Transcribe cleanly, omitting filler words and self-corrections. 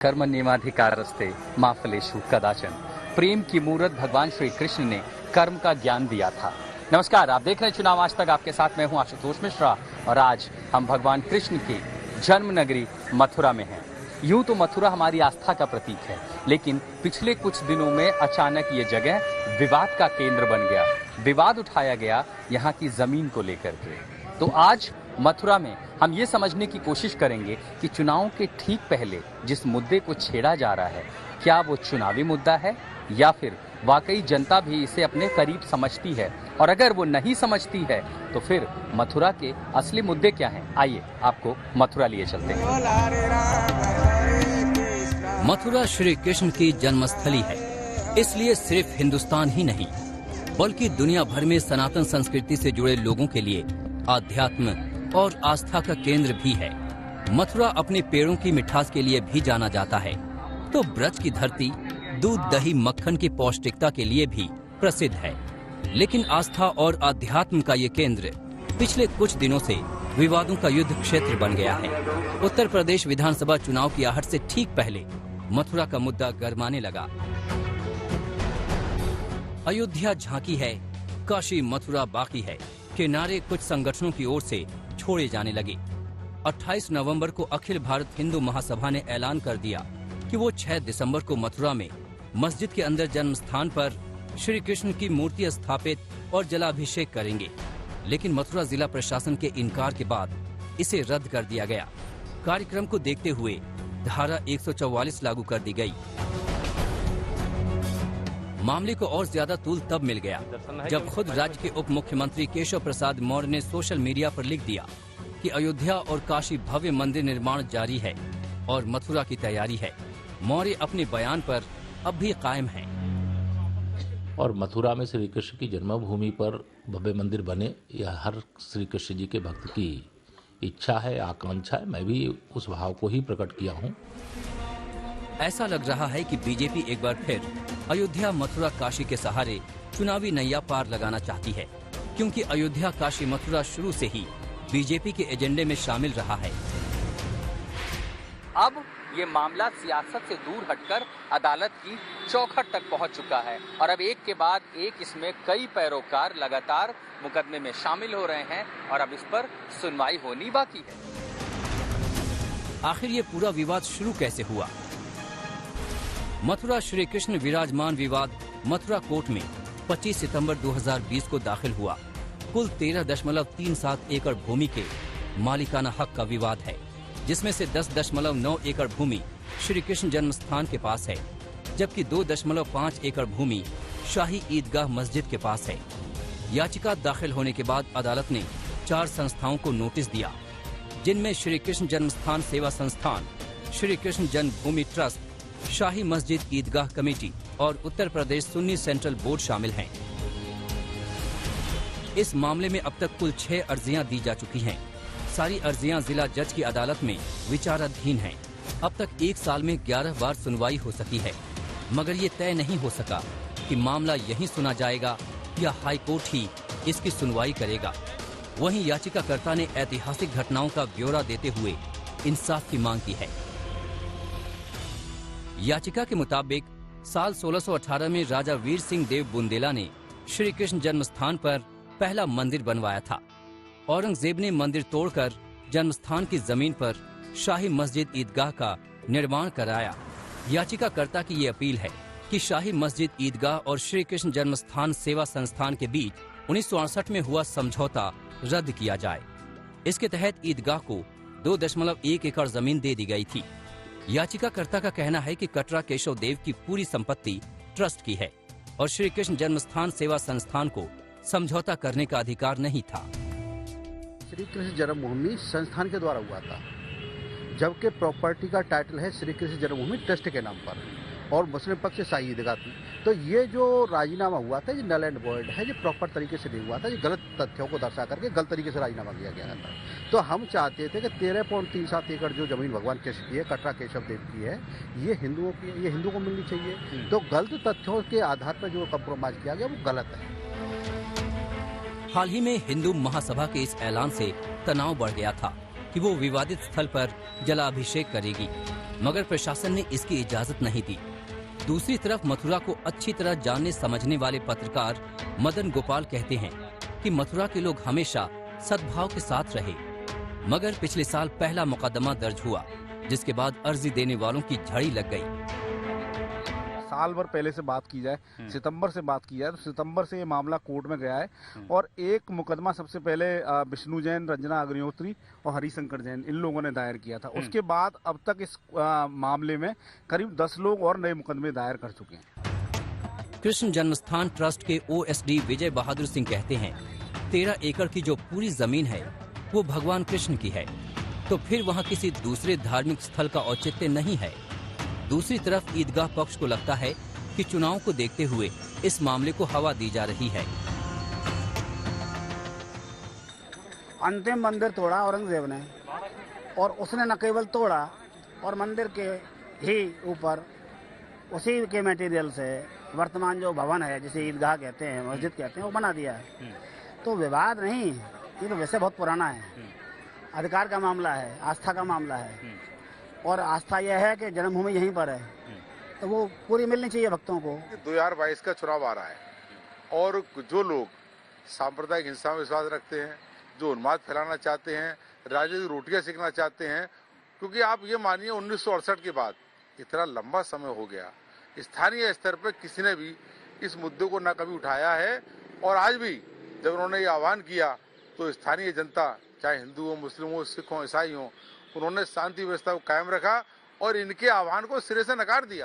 कर्म नियमाधिकारस्ते मा फलेषु कदाचन। प्रेम की मूर्त भगवान श्री कृष्ण ने कर्म का ज्ञान दिया था। नमस्कार, आप देख रहे हैं चुनाव आज तक। आपके साथ मैं हूं आशुतोष मिश्रा और आज हम भगवान कृष्ण की जन्म नगरी मथुरा में हैं। यूं तो मथुरा हमारी आस्था का प्रतीक है, लेकिन पिछले कुछ दिनों में अचानक ये जगह विवाद का केंद्र बन गया। विवाद उठाया गया यहाँ की जमीन को लेकर के। तो आज मथुरा में हम ये समझने की कोशिश करेंगे कि चुनाव के ठीक पहले जिस मुद्दे को छेड़ा जा रहा है, क्या वो चुनावी मुद्दा है या फिर वाकई जनता भी इसे अपने करीब समझती है, और अगर वो नहीं समझती है तो फिर मथुरा के असली मुद्दे क्या हैं। आइए आपको मथुरा लिए चलते हैं। मथुरा श्री कृष्ण की जन्मस्थली है, इसलिए सिर्फ हिंदुस्तान ही नहीं बल्कि दुनिया भर में सनातन संस्कृति से जुड़े लोगों के लिए आध्यात्म और आस्था का केंद्र भी है। मथुरा अपने पेड़ों की मिठास के लिए भी जाना जाता है, तो ब्रज की धरती दूध दही मक्खन की पौष्टिकता के लिए भी प्रसिद्ध है। लेकिन आस्था और आध्यात्म का ये केंद्र पिछले कुछ दिनों से विवादों का युद्ध क्षेत्र बन गया है। उत्तर प्रदेश विधानसभा चुनाव की आहट से ठीक पहले मथुरा का मुद्दा गरमाने लगा। अयोध्या झांकी है, काशी मथुरा बाकी है के नारे कुछ संगठनों की ओर से छोड़े जाने लगे। 28 नवंबर को अखिल भारत हिंदू महासभा ने ऐलान कर दिया कि वो 6 दिसंबर को मथुरा में मस्जिद के अंदर जन्म स्थान पर श्री कृष्ण की मूर्ति स्थापित और जलाभिषेक करेंगे। लेकिन मथुरा जिला प्रशासन के इनकार के बाद इसे रद्द कर दिया गया। कार्यक्रम को देखते हुए धारा 144 लागू कर दी गई। मामले को और ज्यादा तूल तब मिल गया जब खुद राज्य के उप मुख्यमंत्री केशव प्रसाद मौर्य ने सोशल मीडिया पर लिख दिया कि अयोध्या और काशी भव्य मंदिर निर्माण जारी है और मथुरा की तैयारी है। मौर्य अपने बयान पर अब भी कायम हैं। और मथुरा में श्री कृष्ण की जन्मभूमि पर भव्य मंदिर बने, यह हर श्री कृष्ण जी के भक्त की इच्छा है, आकांक्षा है। मैं भी उस भाव को ही प्रकट किया हूँ। ऐसा लग रहा है कि बीजेपी एक बार फिर अयोध्या मथुरा काशी के सहारे चुनावी नैया पार लगाना चाहती है, क्योंकि अयोध्या काशी मथुरा शुरू से ही बीजेपी के एजेंडे में शामिल रहा है। अब ये मामला सियासत से दूर हटकर अदालत की चौखट तक पहुंच चुका है और अब एक के बाद एक इसमें कई पैरोकार लगातार मुकदमे में शामिल हो रहे हैं और अब इस पर सुनवाई होनी बाकी है। आखिर ये पूरा विवाद शुरू कैसे हुआ? मथुरा श्री कृष्ण विराजमान विवाद मथुरा कोर्ट में 25 सितंबर 2020 को दाखिल हुआ। कुल 13.37 एकड़ भूमि के मालिकाना हक का विवाद है, जिसमें से 10.9 एकड़ भूमि श्री कृष्ण जन्म स्थान के पास है, जबकि 2.5 एकड़ भूमि शाही ईदगाह मस्जिद के पास है। याचिका दाखिल होने के बाद अदालत ने 4 संस्थाओं को नोटिस दिया, जिनमें श्री कृष्ण जन्म स्थान सेवा संस्थान, श्री कृष्ण जन्मभूमि ट्रस्ट, शाही मस्जिद ईदगाह कमेटी और उत्तर प्रदेश सुन्नी सेंट्रल बोर्ड शामिल हैं। इस मामले में अब तक कुल 6 अर्जियां दी जा चुकी हैं। सारी अर्जियां जिला जज की अदालत में विचाराधीन हैं। अब तक 1 साल में 11 बार सुनवाई हो सकी है, मगर ये तय नहीं हो सका कि मामला यहीं सुना जाएगा या हाई कोर्ट ही इसकी सुनवाई करेगा। वहीं याचिकाकर्ता ने ऐतिहासिक घटनाओं का ब्यौरा देते हुए इंसाफ की मांग की है। याचिका के मुताबिक साल 1618 में राजा वीर सिंह देव बुंदेला ने श्री कृष्ण जन्म स्थान पर पहला मंदिर बनवाया था। औरंगजेब ने मंदिर तोड़कर जन्म स्थान की जमीन पर शाही मस्जिद ईदगाह का निर्माण कराया। याचिकाकर्ता की ये अपील है कि शाही मस्जिद ईदगाह और श्री कृष्ण जन्म स्थान सेवा संस्थान के बीच 1968 में हुआ समझौता रद्द किया जाए। इसके तहत ईदगाह को 2.1 एकड़ जमीन दे दी गई थी। याचिकाकर्ता का कहना है कि कटरा केशव देव की पूरी संपत्ति ट्रस्ट की है और श्री कृष्ण जन्मस्थान सेवा संस्थान को समझौता करने का अधिकार नहीं था। श्री कृष्ण जन्मभूमि संस्थान के द्वारा हुआ था, जबकि प्रॉपर्टी का टाइटल है श्री कृष्ण जन्मभूमि ट्रस्ट के नाम पर और मुस्लिम पक्ष से शाही ईदगाह थी। तो ये जो राजीनामा हुआ था ये नल एंड वॉइड है, ये प्रॉपर तरीके से नहीं हुआ था। ये गलत तथ्यों को दर्शा करके गलत तरीके से राजीनामा किया गया था। तो हम चाहते थे कि 13.37 एकड़ जो जमीन भगवान कृष्ण की है, कटरा केशव देव की है, ये हिंदुओं की, ये हिंदुओं को मिलनी चाहिए। तो गलत तथ्यों के आधार पर जो कंप्रोमाइज किया गया वो गलत है। हाल ही में हिंदू महासभा के इस ऐलान से तनाव बढ़ गया था कि वो विवादित स्थल पर जलाभिषेक करेगी। मगर प्रशासन ने इसकी इजाजत नहीं दी। दूसरी तरफ मथुरा को अच्छी तरह जानने समझने वाले पत्रकार मदन गोपाल कहते हैं कि मथुरा के लोग हमेशा सद्भाव के साथ रहे, मगर पिछले साल पहला मुकदमा दर्ज हुआ, जिसके बाद अर्जी देने वालों की झड़ी लग गई। साल भर पहले से बात की जाए, सितंबर से बात की जाए, तो सितंबर से ये मामला कोर्ट में गया है और एक मुकदमा सबसे पहले विष्णु जैन, रंजना अग्निहोत्री और हरिशंकर जैन इन लोगों ने दायर किया था। उसके बाद अब तक इस मामले में करीब 10 लोग और नए मुकदमे दायर कर चुके हैं। कृष्ण जन्मस्थान ट्रस्ट के OSD विजय बहादुर सिंह कहते हैं 13 एकड़ की जो पूरी जमीन है वो भगवान कृष्ण की है, तो फिर वहाँ किसी दूसरे धार्मिक स्थल का औचित्य नहीं है। दूसरी तरफ ईदगाह पक्ष को लगता है कि चुनाव को देखते हुए इस मामले को हवा दी जा रही है। अंतिम मंदिर तोड़ा औरंगजेब ने, और उसने न केवल तोड़ा और मंदिर के ही ऊपर उसी के मटेरियल से वर्तमान जो भवन है, जिसे ईदगाह कहते हैं, मस्जिद कहते हैं, वो बना दिया है। तो विवाद नहीं, ये तो वैसे बहुत पुराना है, अधिकार का मामला है, आस्था का मामला है, और आस्था यह है कि जन्मभूमि यहीं पर है, तो वो पूरी मिलनी चाहिए भक्तों को। 2022 का चुनाव आ रहा है और जो लोग सांप्रदायिक हिंसा में विश्वास रखते हैं, जो उन्माद फैलाना चाहते हैं, राजनीतिक रोटियां सीखना चाहते हैं, क्योंकि आप ये मानिए 1968 के बाद इतना लंबा समय हो गया, स्थानीय स्तर पर किसी ने भी इस मुद्दे को न कभी उठाया है। और आज भी जब उन्होंने ये आह्वान किया तो स्थानीय जनता, चाहे हिंदू हो, मुस्लिम हो, सिख हो, ईसाई हो, उन्होंने शांति व्यवस्था को कायम रखा और इनके आह्वान को सिरे से नकार दिया।